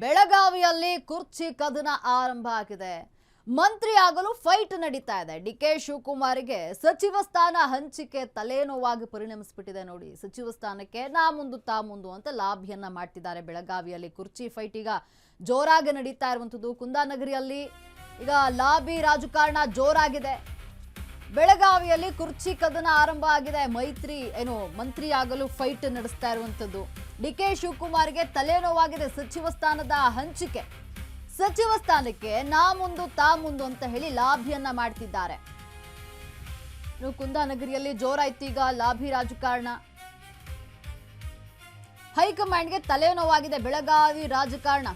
ಬೆಳಗಾವಿಯಲ್ಲಿ ಕುರ್ಚಿ ಕದನ ಆರಂಭ ಆಗಿದೆ. ಮಂತ್ರಿ ಆಗಲು ಫೈಟ್ ನಡೀತಾ ಇದೆ. ಡಿಕೆ ಶಿವಕುಮಾರ್ಗೆ ಸಚಿವ ಸ್ಥಾನ ಹಂಚಿಕೆ ತಲೆನೋವಾಗಿ ಪರಿಣಮಿಸಿಬಿಟ್ಟಿದೆ ನೋಡಿ. ಸಚಿವ ಸ್ಥಾನಕ್ಕೆ ನಾ ಮುಂದು ತಾ ಮುಂದು ಅಂತ ಲಾಭಿಯನ್ನ ಮಾಡ್ತಿದ್ದಾರೆ. ಬೆಳಗಾವಿಯಲ್ಲಿ ಕುರ್ಚಿ ಫೈಟ್ ಈಗ ಜೋರಾಗಿ ನಡೀತಾ ಇರುವಂತದ್ದು. ಕುಂದಾನಗರಿಯಲ್ಲಿ ಈಗ ಲಾಬಿ ರಾಜಕಾರಣ ಜೋರಾಗಿದೆ. ಬೆಳಗಾವಿಯಲ್ಲಿ ಕುರ್ಚಿ ಕದನ ಆರಂಭ ಆಗಿದೆ. ಮಂತ್ರಿ ಆಗಲು ಫೈಟ್ ನಡೆಸ್ತಾ ಇರುವಂತದ್ದು. ಡಿಕೆ ಶಿವಕುಮಾರ್ಗೆ ತಲೆನೋವಾಗಿದೆ ಸಚಿವ ಸ್ಥಾನದ ಹಂಚಿಕೆ. ಸಚಿವ ಸ್ಥಾನಕ್ಕೆ ನಾ ಮುಂದು ತಾ ಮುಂದು ಅಂತ ಹೇಳಿ ಲಾಭಿಯನ್ನ ಮಾಡ್ತಿದ್ದಾರೆ. ಕುಂದಾನಗರಿಯಲ್ಲಿ ಜೋರಾಯ್ತು ಈಗ ಲಾಭಿ ರಾಜಕಾರಣ. ಹೈಕಮಾಂಡ್ಗೆ ತಲೆನೋವಾಗಿದೆ ಬೆಳಗಾವಿ ರಾಜಕಾರಣ.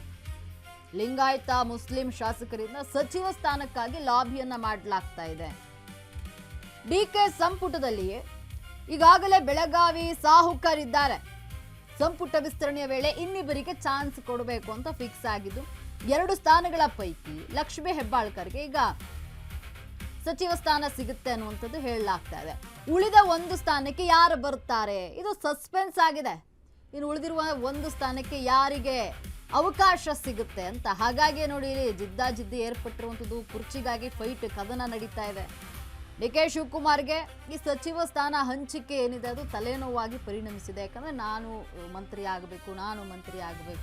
ಲಿಂಗಾಯತ ಮುಸ್ಲಿಂ ಶಾಸಕರಿಂದ ಸಚಿವ ಸ್ಥಾನಕ್ಕಾಗಿ ಲಾಭಿಯನ್ನ ಮಾಡಲಾಗ್ತಾ ಇದೆ. ಡಿಕೆ ಸಂಪುಟದಲ್ಲಿಯೇ ಈಗಾಗಲೇ ಬೆಳಗಾವಿ ಸಾಹುಕಾರಿದ್ದಾರೆ. ಸಂಪುಟ ವಿಸ್ತರಣೆಯ ವೇಳೆ ಇನ್ನಿಬ್ಬರಿಗೆ ಚಾನ್ಸ್ ಕೊಡಬೇಕು ಅಂತ ಫಿಕ್ಸ್ ಆಗಿದ್ದು, 2 ಸ್ಥಾನಗಳ ಪೈಕಿ ಲಕ್ಷ್ಮೀ ಹೆಬ್ಬಾಳ್ಕರ್ಗೆ ಈಗ ಸಚಿವ ಸ್ಥಾನ ಸಿಗುತ್ತೆ ಅನ್ನುವಂಥದ್ದು ಹೇಳಲಾಗ್ತಾ ಇದೆ. ಉಳಿದ 1 ಸ್ಥಾನಕ್ಕೆ ಯಾರು ಬರ್ತಾರೆ ಇದು ಸಸ್ಪೆನ್ಸ್ ಆಗಿದೆ. ಇನ್ನು ಉಳಿದಿರುವ 1 ಸ್ಥಾನಕ್ಕೆ ಯಾರಿಗೆ ಅವಕಾಶ ಸಿಗುತ್ತೆ ಅಂತ. ಹಾಗಾಗಿ ನೋಡಿ, ಜಿದ್ದಾಜಿದ್ದಿ ಏರ್ಪಟ್ಟಿರುವಂಥದ್ದು. ಕುರ್ಚಿಗಾಗಿ ಫೈಟ್ ಕದನ ನಡೀತಾ ಇದೆ. ಡಿಕೆ ಶಿವಕುಮಾರ್ಗೆ ಈ ಸಚಿವ ಸ್ಥಾನ ಹಂಚಿಕೆ ಏನಿದೆ ಅದು ತಲೆನೋವಾಗಿ ಪರಿಣಮಿಸಿದೆ. ಯಾಕಂದ್ರೆ ನಾನು ಮಂತ್ರಿ ಆಗಬೇಕು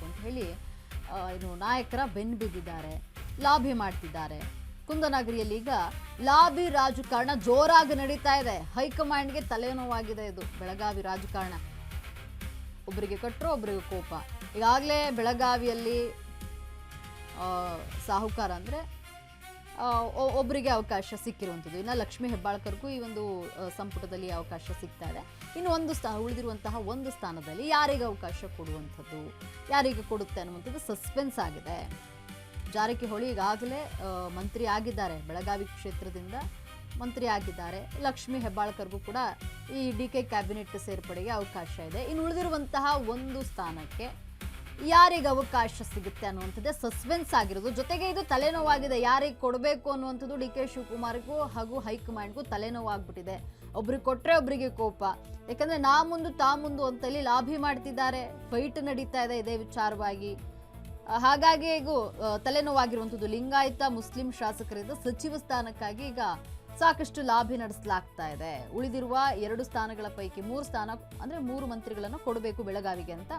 ಅಂತ ಹೇಳಿ ನಾಯಕರ ಬೆನ್ನು ಬಿದ್ದಿದ್ದಾರೆ, ಲಾಬಿ ಮಾಡ್ತಿದ್ದಾರೆ. ಕುಂದನಗರಿಯಲ್ಲಿ ಈಗ ಲಾಬಿ ರಾಜಕಾರಣ ಜೋರಾಗಿ ನಡೀತಾ ಇದೆ. ಹೈಕಮಾಂಡ್ಗೆ ತಲೆನೋವಾಗಿದೆ ಇದು ಬೆಳಗಾವಿ ರಾಜಕಾರಣ. ಒಬ್ಬರಿಗೆ ಕೊಟ್ಟರು ಒಬ್ಬರಿಗೆ ಕೋಪ. ಈಗಾಗಲೇ ಬೆಳಗಾವಿಯಲ್ಲಿ ಸಾಹುಕಾರ ಅಂದರೆ ಒಬ್ಬರಿಗೆ ಅವಕಾಶ ಸಿಕ್ಕಿರುವಂಥದ್ದು. ಇನ್ನು ಲಕ್ಷ್ಮೀ ಹೆಬ್ಬಾಳ್ಕರ್ಗೂ ಈ ಒಂದು ಸಂಪುಟದಲ್ಲಿ ಅವಕಾಶ ಸಿಗ್ತಾ ಇದೆ. ಇನ್ನು ಉಳಿದಿರುವಂತಹ 1 ಸ್ಥಾನದಲ್ಲಿ ಯಾರಿಗೆ ಅವಕಾಶ ಕೊಡುವಂಥದ್ದು, ಯಾರಿಗೆ ಕೊಡುತ್ತೆ ಅನ್ನುವಂಥದ್ದು ಸಸ್ಪೆನ್ಸ್ ಆಗಿದೆ. ಜಾರಕಿಹೊಳಿ ಈಗಾಗಲೇ ಮಂತ್ರಿ ಆಗಿದ್ದಾರೆ, ಬೆಳಗಾವಿ ಕ್ಷೇತ್ರದಿಂದ ಮಂತ್ರಿ ಆಗಿದ್ದಾರೆ. ಲಕ್ಷ್ಮೀ ಹೆಬ್ಬಾಳ್ಕರ್ಗೂ ಕೂಡ ಈ ಡಿಕೆ ಕ್ಯಾಬಿನೆಟ್ ಸೇರ್ಪಡೆಗೆ ಅವಕಾಶ ಇದೆ. ಇನ್ನು ಉಳಿದಿರುವಂತಹ 1 ಸ್ಥಾನಕ್ಕೆ ಯಾರಿಗೆ ಅವಕಾಶ ಸಿಗುತ್ತೆ ಅನ್ನುವಂಥದ್ದೇ ಸಸ್ಪೆನ್ಸ್ ಆಗಿರೋದು. ಜೊತೆಗೆ ಇದು ತಲೆನೋವಾಗಿದೆ. ಯಾರಿಗೆ ಕೊಡಬೇಕು ಅನ್ನುವಂಥದ್ದು ಡಿಕೆ ಶಿವಕುಮಾರ್ಗೂ ಹಾಗೂ ಹೈಕಮಾಂಡ್ಗೂ ತಲೆನೋವಾಗ್ಬಿಟ್ಟಿದೆ. ಒಬ್ರಿಗೆ ಕೊಟ್ಟರೆ ಒಬ್ಬರಿಗೆ ಕೋಪ. ಯಾಕಂದ್ರೆ ನಾ ಮುಂದು ತಾ ಮುಂದು ಅಂತೇಳಿ ಲಾಭಿ ಮಾಡ್ತಿದ್ದಾರೆ. ಫೈಟ್ ನಡೀತಾ ಇದೆ ಇದೇ ವಿಚಾರವಾಗಿ. ಹಾಗಾಗಿ ಈಗ ತಲೆನೋವಾಗಿರುವಂಥದ್ದು. ಲಿಂಗಾಯತ ಮುಸ್ಲಿಂ ಶಾಸಕರಿಂದ ಸಚಿವ ಸ್ಥಾನಕ್ಕಾಗಿ ಈಗ ಸಾಕಷ್ಟು ಲಾಭಿ ನಡೆಸಲಾಗ್ತಾ ಇದೆ. ಉಳಿದಿರುವ 2 ಸ್ಥಾನಗಳ ಪೈಕಿ 3 ಸ್ಥಾನ ಅಂದ್ರೆ 3 ಮಂತ್ರಿಗಳನ್ನು ಕೊಡಬೇಕು ಬೆಳಗಾವಿಗೆ ಅಂತ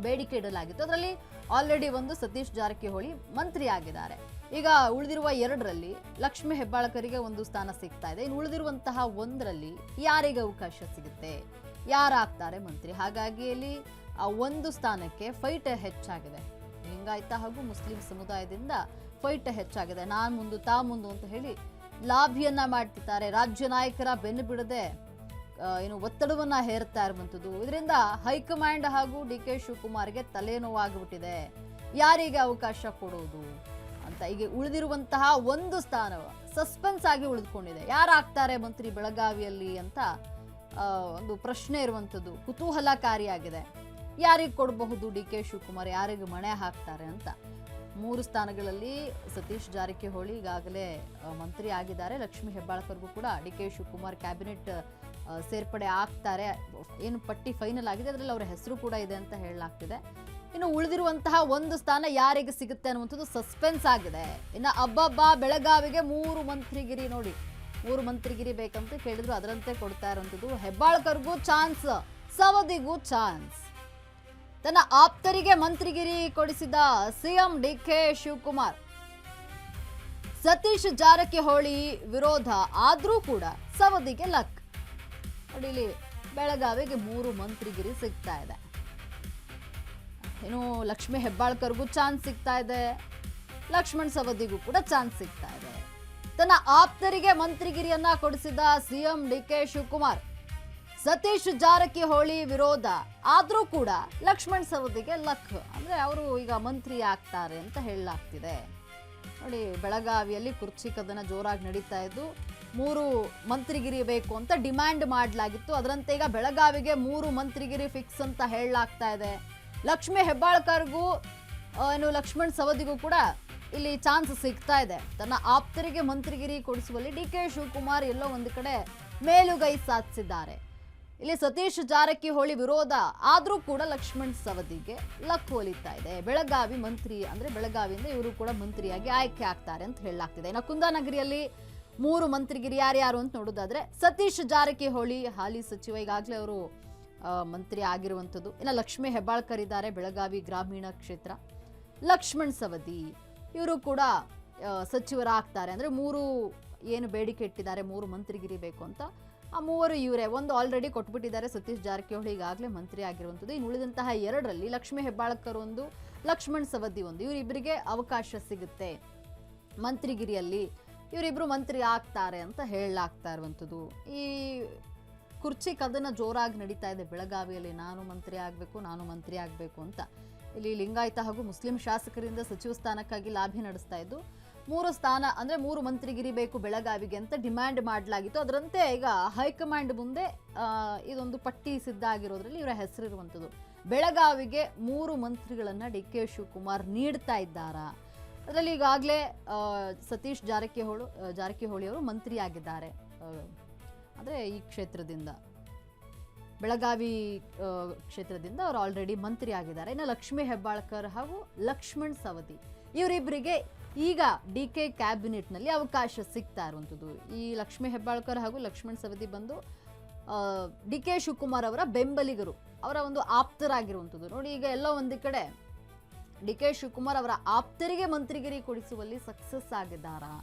ಬೇಡಿಕೆ ಇಡಲಾಗಿತ್ತು. ಅದರಲ್ಲಿ ಆಲ್ರೆಡಿ ಸತೀಶ್ ಜಾರಕಿಹೊಳಿ ಮಂತ್ರಿ ಆಗಿದ್ದಾರೆ. ಈಗ ಉಳಿದಿರುವ 2ರಲ್ಲಿ ಲಕ್ಷ್ಮೀ ಹೆಬ್ಬಾಳ್ಕರಿಗೆ 1 ಸ್ಥಾನ ಸಿಗ್ತಾ ಇದೆ. ಇನ್ನು ಉಳಿದಿರುವಂತಹ 1ರಲ್ಲಿ ಯಾರಿಗೆ ಅವಕಾಶ ಸಿಗುತ್ತೆ, ಯಾರಾಗ್ತಾರೆ ಮಂತ್ರಿ. ಹಾಗಾಗಿ ಇಲ್ಲಿ ಆ 1 ಸ್ಥಾನಕ್ಕೆ ಫೈಟ್ ಹೆಚ್ಚಾಗಿದೆ. ಲಿಂಗಾಯತ ಹಾಗೂ ಮುಸ್ಲಿಂ ಸಮುದಾಯದಿಂದ ಫೈಟ್ ಹೆಚ್ಚಾಗಿದೆ. ನಾನ್ ಮುಂದು ತಾ ಮುಂದು ಅಂತ ಹೇಳಿ ಲಾಭಿಯನ್ನ ಮಾಡ್ತಿದ್ದಾರೆ. ರಾಜ್ಯ ನಾಯಕರ ಬೆನ್ನು ಬಿಡದೆ ಒತ್ತಡವನ್ನ ಹೇರ್ತಾ ಇರುವಂಥದ್ದು. ಇದರಿಂದ ಹೈಕಮಾಂಡ್ ಹಾಗೂ ಡಿಕೆ ಶಿವಕುಮಾರ್ಗೆ ತಲೆನೋವಾಗ್ಬಿಟ್ಟಿದೆ. ಯಾರಿಗೆ ಅವಕಾಶ ಕೊಡೋದು ಅಂತ. ಈಗ ಉಳಿದಿರುವಂತಹ 1 ಸ್ಥಾನ ಸಸ್ಪೆನ್ಸ್ ಆಗಿ ಉಳಿದುಕೊಂಡಿದೆ. ಯಾರಾಗ್ತಾರೆ ಮಂತ್ರಿ ಬೆಳಗಾವಿಯಲ್ಲಿ ಅಂತ ಒಂದು ಪ್ರಶ್ನೆ ಇರುವಂಥದ್ದು ಕುತೂಹಲಕಾರಿಯಾಗಿದೆ. ಯಾರಿಗೆ ಕೊಡಬಹುದು ಡಿಕೆ ಶಿವಕುಮಾರ್, ಯಾರಿಗೆ ಮಣೆ ಹಾಕ್ತಾರೆ ಅಂತ. 3 ಸ್ಥಾನಗಳಲ್ಲಿ ಸತೀಶ್ ಜಾರಕಿಹೊಳಿ ಈಗಾಗಲೇ ಮಂತ್ರಿ ಆಗಿದ್ದಾರೆ. ಲಕ್ಷ್ಮೀ ಹೆಬ್ಬಾಳ್ಕರ್ಗೂ ಕೂಡ ಡಿಕೆ ಶಿವಕುಮಾರ್ ಕ್ಯಾಬಿನೆಟ್ ಸೇರ್ಪಡೆ ಆಗ್ತಾರೆ. ಏನು ಪಟ್ಟಿ ಫೈನಲ್ ಆಗಿದೆ, ಅದರಲ್ಲಿ ಅವರ ಹೆಸರು ಕೂಡ ಇದೆ ಅಂತ ಹೇಳಲಾಗ್ತಿದೆ. ಇನ್ನು ಉಳಿದಿರುವಂತಹ 1 ಸ್ಥಾನ ಯಾರಿಗೆ ಸಿಗುತ್ತೆ ಅನ್ನುವಂಥದ್ದು ಸಸ್ಪೆನ್ಸ್ ಆಗಿದೆ. ಇನ್ನು ಅಬ್ಬಬ್ಬಾ ಬೆಳಗಾವಿಗೆ 3 ಮಂತ್ರಿಗಿರಿ ನೋಡಿ. 3 ಮಂತ್ರಿಗಿರಿ ಬೇಕಂತ ಕೇಳಿದ್ರು, ಅದರಂತೆ ಕೊಡ್ತಾ ಇರುವಂಥದ್ದು. ಹೆಬ್ಬಾಳ್ಕರ್ಗೂ ಚಾನ್ಸ್, ಸವದಿಗೂ ಚಾನ್ಸ್. ತನ್ನ ಆಪ್ತರಿಗೆ ಮಂತ್ರಿಗಿರಿ ಕೊಡಿಸಿದ ಸಿಎಂ ಡಿಕೆ ಶಿವಕುಮಾರ್. ಸತೀಶ್ ಜಾರಕಿಹೊಳಿ ವಿರೋಧ ಆದ್ರೂ ಕೂಡ ಸವದಿಗೆ ಲಕ್. ನೋಡಿ, ಇಲ್ಲಿ ಬೆಳಗಾವಿಗೆ 3 ಮಂತ್ರಿಗಿರಿ ಸಿಗ್ತಾ ಇದೆ. ಇನ್ನು ಲಕ್ಷ್ಮೀ ಹೆಬ್ಬಾಳ್ಕರ್ಗೂ ಚಾನ್ಸ್ ಸಿಗ್ತಾ ಇದೆ. ಲಕ್ಷ್ಮಣ್ ಸವದಿಗೂ ಕೂಡ ಚಾನ್ಸ್ ಸಿಗ್ತಾ ಇದೆ. ತನ್ನ ಆಪ್ತರಿಗೆ ಮಂತ್ರಿಗಿರಿಯನ್ನ ಕೊಡಿಸಿದ ಸಿಎಂ ಡಿಕೆ ಶಿವಕುಮಾರ್. ಸತೀಶ್ ಜಾರಕಿಹೊಳಿ ವಿರೋಧ ಆದ್ರೂ ಕೂಡ ಲಕ್ಷ್ಮಣ್ ಸವದಿಗೆ ಲಕ್. ಅಂದ್ರೆ ಅವರು ಈಗ ಮಂತ್ರಿ ಆಗ್ತಾರೆ ಅಂತ ಹೇಳಲಾಗ್ತಿದೆ. ನೋಡಿ, ಬೆಳಗಾವಿಯಲ್ಲಿ ಕುರ್ಚಿ ಕದನ ಜೋರಾಗಿ ನಡೀತಾ ಇದ್ದು 3 ಮಂತ್ರಿಗಿರಿ ಬೇಕು ಅಂತ ಡಿಮ್ಯಾಂಡ್ ಮಾಡಲಾಗಿತ್ತು. ಅದರಂತೆ ಈಗ ಬೆಳಗಾವಿಗೆ 3 ಮಂತ್ರಿಗಿರಿ ಫಿಕ್ಸ್ ಅಂತ ಹೇಳಲಾಗ್ತಾ ಇದೆ. ಲಕ್ಷ್ಮೀ ಹೆಬ್ಬಾಳ್ಕರ್ಗೂ ಲಕ್ಷ್ಮಣ್ ಸವದಿಗೂ ಕೂಡ ಇಲ್ಲಿ ಚಾನ್ಸ್ ಸಿಗ್ತಾ ಇದೆ. ತನ್ನ ಆಪ್ತರಿಗೆ ಮಂತ್ರಿಗಿರಿ ಕೊಡಿಸುವಲ್ಲಿ ಡಿಕೆ ಶಿವಕುಮಾರ್ ಎಲ್ಲೋ ಒಂದು ಕಡೆ ಮೇಲುಗೈ ಸಾಧಿಸಿದ್ದಾರೆ. ಇಲ್ಲಿ ಸತೀಶ್ ಜಾರಕಿಹೊಳಿ ವಿರೋಧ ಆದರೂ ಕೂಡ ಲಕ್ಷ್ಮಣ್ ಸವದಿಗೆ ಲಕ್ ಒಲಿತಾ ಇದೆ. ಬೆಳಗಾವಿ ಮಂತ್ರಿ ಅಂದ್ರೆ ಬೆಳಗಾವಿಯಿಂದ ಇವರು ಕೂಡ ಮಂತ್ರಿಯಾಗಿ ಆಯ್ಕೆ ಆಗ್ತಾರೆ ಅಂತ ಹೇಳಲಾಗ್ತಿದೆ. ಇನ್ನು ಕುಂದಾನಗರಿಯಲ್ಲಿ 3 ಮಂತ್ರಿಗಿರಿ ಯಾರ್ಯಾರು ಅಂತ ನೋಡೋದಾದ್ರೆ ಸತೀಶ್ ಜಾರಕಿಹೊಳಿ ಹಾಲಿ ಸಚಿವ, ಈಗಾಗಲೇ ಅವರು ಮಂತ್ರಿ ಆಗಿರುವಂಥದ್ದು. ಇನ್ನು ಲಕ್ಷ್ಮೀ ಹೆಬ್ಬಾಳ್ಕರ್ ಇದ್ದಾರೆ ಬೆಳಗಾವಿ ಗ್ರಾಮೀಣ ಕ್ಷೇತ್ರ. ಲಕ್ಷ್ಮಣ್ ಸವದಿ ಇವರು ಕೂಡ ಸಚಿವರಾಗ್ತಾರೆ. ಅಂದರೆ 3 ಏನು ಬೇಡಿಕೆ ಇಟ್ಟಿದ್ದಾರೆ 3 ಮಂತ್ರಿಗಿರಿ ಬೇಕು ಅಂತ, ಆ 3 ಇವರೇ. ಒಂದು ಆಲ್ರೆಡಿ ಕೊಟ್ಬಿಟ್ಟಿದ್ದಾರೆ ಸತೀಶ್ ಜಾರಕಿಹೊಳಿ ಈಗಾಗಲೇ ಮಂತ್ರಿ ಆಗಿರುವಂಥದ್ದು. ಇನ್ನು ಉಳಿದಂತಹ 2ರಲ್ಲಿ ಲಕ್ಷ್ಮೀ ಹೆಬ್ಬಾಳ್ಕರ್ ಒಂದು, ಲಕ್ಷ್ಮಣ್ ಸವದಿ ಒಂದು, ಇವರಿಬ್ಬರಿಗೆ ಅವಕಾಶ ಸಿಗುತ್ತೆ ಮಂತ್ರಿಗಿರಿಯಲ್ಲಿ. ಇವರಿಬ್ರು ಮಂತ್ರಿ ಆಗ್ತಾರೆ ಅಂತ ಹೇಳಲಾಗ್ತಾ ಇರುವಂಥದ್ದು. ಈ ಕುರ್ಚಿ ಕದನ ಜೋರಾಗಿ ನಡೀತಾ ಇದೆ ಬೆಳಗಾವಿಯಲ್ಲಿ. ನಾನು ಮಂತ್ರಿ ಆಗಬೇಕು ಅಂತ. ಇಲ್ಲಿ ಲಿಂಗಾಯತ ಹಾಗೂ ಮುಸ್ಲಿಂ ಶಾಸಕರಿಂದ ಸಚಿವ ಸ್ಥಾನಕ್ಕಾಗಿ ಲಾಭಿ ನಡೆಸ್ತಾ ಇದ್ದು 3 ಸ್ಥಾನ ಅಂದರೆ 3 ಮಂತ್ರಿಗಿರಿ ಬೇಕು ಬೆಳಗಾವಿಗೆ ಅಂತ ಡಿಮ್ಯಾಂಡ್ ಮಾಡಲಾಗಿತ್ತು. ಅದರಂತೆ ಈಗ ಹೈಕಮಾಂಡ್ ಮುಂದೆ ಇದೊಂದು ಪಟ್ಟಿ ಸಿದ್ಧ ಆಗಿರೋದ್ರಲ್ಲಿ ಇವರ ಹೆಸರಿರುವಂಥದ್ದು. ಬೆಳಗಾವಿಗೆ 3 ಮಂತ್ರಿಗಳನ್ನು ಡಿ.ಕೆ. ಶಿವಕುಮಾರ್ ನೀಡ್ತಾ ಇದ್ದಾರಾ? ಅದರಲ್ಲಿ ಈಗಾಗಲೇ ಸತೀಶ್ ಜಾರಕಿಹೊಳಿ ಅವರು ಮಂತ್ರಿಯಾಗಿದ್ದಾರೆ. ಅಂದರೆ ಈ ಕ್ಷೇತ್ರದಿಂದ, ಬೆಳಗಾವಿ ಕ್ಷೇತ್ರದಿಂದ ಅವರು ಆಲ್ರೆಡಿ ಮಂತ್ರಿ ಆಗಿದ್ದಾರೆ. ಇನ್ನು ಲಕ್ಷ್ಮೀ ಹೆಬ್ಬಾಳ್ಕರ್ ಹಾಗೂ ಲಕ್ಷ್ಮಣ್ ಸವದಿ ಇವರಿಬ್ಬರಿಗೆ ಈಗ ಡಿ.ಕೆ. ಕ್ಯಾಬಿನೆಟ್ನಲ್ಲಿ ಅವಕಾಶ ಸಿಗ್ತಾ ಇರುವಂಥದ್ದು. ಈ ಲಕ್ಷ್ಮೀ ಹೆಬ್ಬಾಳ್ಕರ್ ಹಾಗೂ ಲಕ್ಷ್ಮಣ್ ಸವದಿ ಬಂದು ಡಿ.ಕೆ. ಶಿವಕುಮಾರ್ ಅವರ ಬೆಂಬಲಿಗರು, ಅವರ ಒಂದು ಆಪ್ತರಾಗಿರುವಂಥದ್ದು. ನೋಡಿ, ಈಗ ಎಲ್ಲೋ ಒಂದು ಕಡೆ ಡಿ.ಕೆ. ಶಿವಕುಮಾರ್ ಅವರ ಆಪ್ತರಿಗೆ ಮಂತ್ರಿಗಿರಿ ಕೊಡಿಸುವಲ್ಲಿ ಸಕ್ಸಸ್ ಆಗಿದ್ದಾರಾ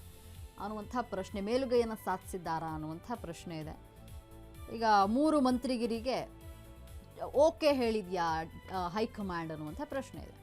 ಅನ್ನುವಂಥ ಪ್ರಶ್ನೆ, ಮೇಲುಗೈಯನ್ನು ಸಾಧಿಸಿದ್ದಾರಾ ಅನ್ನುವಂಥ ಪ್ರಶ್ನೆ ಇದೆ. ಈಗ 3 ಮಂತ್ರಿಗಿರಿಗೆ ಓಕೆ ಹೇಳಿದ್ಯಾ ಹೈಕಮಾಂಡ್ ಅನ್ನುವಂಥ ಪ್ರಶ್ನೆ ಇದೆ.